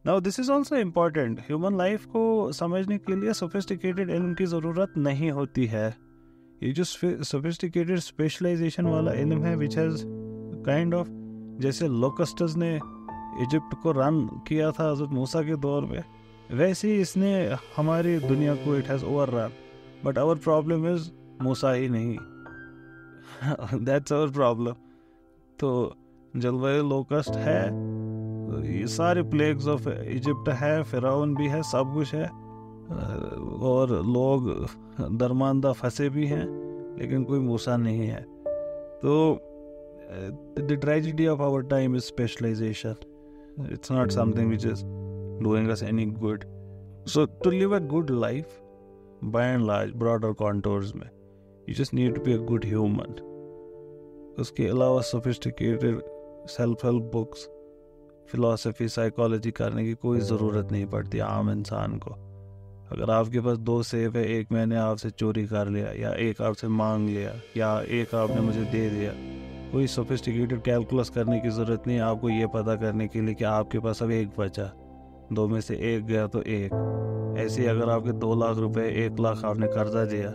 Now this is also important, human life को समझने के लिए सोफिस्टिकेटेड इल्म की ज़रूरत नहीं होती है। ये जो सोफिस्टिकेटेड स्पेशलाइजेशन वाला इल्म है विच हैज़ काइंड ऑफ, जैसे लोकस्टस ने इजिप्ट को रन किया था हज़रत मूसा के दौर में, वैसे ही इसने हमारी दुनिया को it has over run. But our problem is Musa ही नहीं दैट्स आवर प्रॉब्लम। तो जलवायु लोकस्ट है, ये सारे प्लेग्स ऑफ इजिप्ट है, फिरौन भी है, सब कुछ है, और लोग दरमानदा फंसे भी हैं, लेकिन कोई मूसा नहीं है। तो the tragedy of our time is specialisation, it's not something which is doing us any good. So to live a good life by and large broader contours में, you just need to be a good human. उसके अलावा sophisticated self help books, philosophy, psychology करने की कोई ज़रूरत नहीं पड़ती आम इंसान को। अगर आपके पास 2 सेब है, एक मैंने आपसे चोरी कर लिया, या एक आपसे मांग लिया, या एक आपने मुझे दे दिया, कोई सोफिस्टिकेटेड कैलकुलस करने की ज़रूरत नहीं है आपको ये पता करने के लिए कि आपके पास अब एक बचा, 2 में से एक गया तो एक। ऐसे ही अगर आपके 2 लाख रुपए, 1 लाख आपने कर्जा दिया,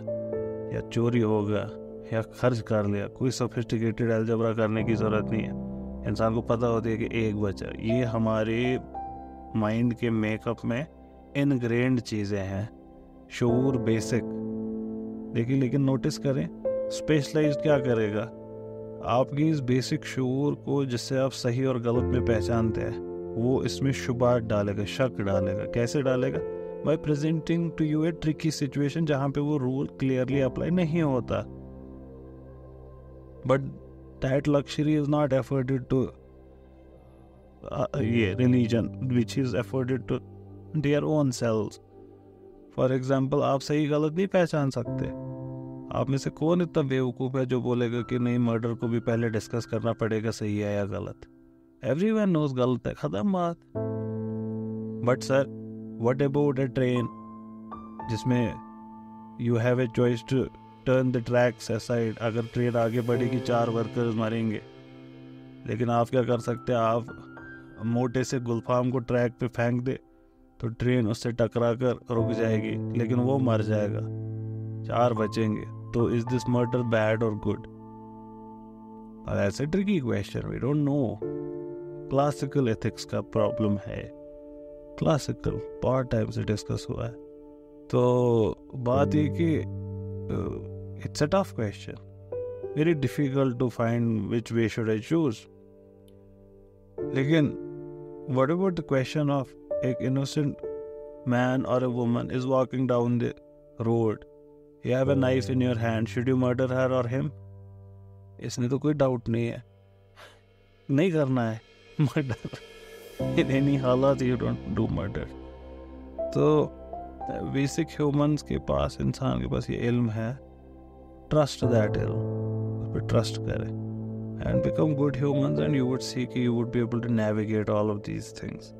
या चोरी हो गया, या खर्च कर लिया, कोई सोफिस्टिकेटेड अलजबरा करने की ज़रूरत नहीं है। इंसान को पता होती है कि एक बचा। ये हमारे माइंड के मेकअप में इनग्रेन्ड चीज़ें हैं, शऊर बेसिक। देखिए, लेकिन नोटिस करें, स्पेशलाइज्ड क्या करेगा, आपकी इस बेसिक शऊर को जिससे आप सही और गलत में पहचानते हैं, वो इसमें शुबात डालेगा, शक डालेगा। कैसे डालेगा? By presenting to you a tricky situation जहाँ पे वो रूल क्लियरली अप्लाई नहीं होता। But that luxury is not afforded to religion, which is afforded to their own selves. For example, आप सही गलत नहीं पहचान सकते। आप में से कौन इतना बेवकूफ़ है जो बोलेगा कि नहीं, मर्डर को भी पहले डिस्कस करना पड़ेगा सही है या गलत। एवरीवन नोज गलत है, ख़त्म बात। But sir, what about a train जिसमें you have a choice to turn the tracks aside. अगर ट्रेन आगे बढ़ेगी 4 वर्कर्स मरेंगे, लेकिन आप क्या कर सकते हैं? आप मोटे से गुलफाम को ट्रैक पे फेंक दे तो ट्रेन उससे टकरा कर रुक जाएगी, लेकिन वो मर जाएगा, 4 बचेंगे। तो इज दिस मर्डर बैड और गुड? ऐसे tricky question, we don't know. Classical ethics का प्रॉब्लम है, क्लासिकल बहुत टाइम से डिस्कस हुआ है। तो बात ये कि it's a tough question, very difficult to find which way should I choose. लेकिन what about the question of एक innocent man or a woman is walking down the road, you have a knife in your hand, should you murder her or him? इसमें तो कोई doubt नहीं है, नहीं करना है मर्डर। in any हालात you don't do murder। तो बेसिक ह्यूमंस के पास, इंसान के पास ये इल्म है, ट्रस्ट दैट इल्म, उस पर ट्रस्ट करें and become good humans, and you would see कि you would be able to navigate all of these things.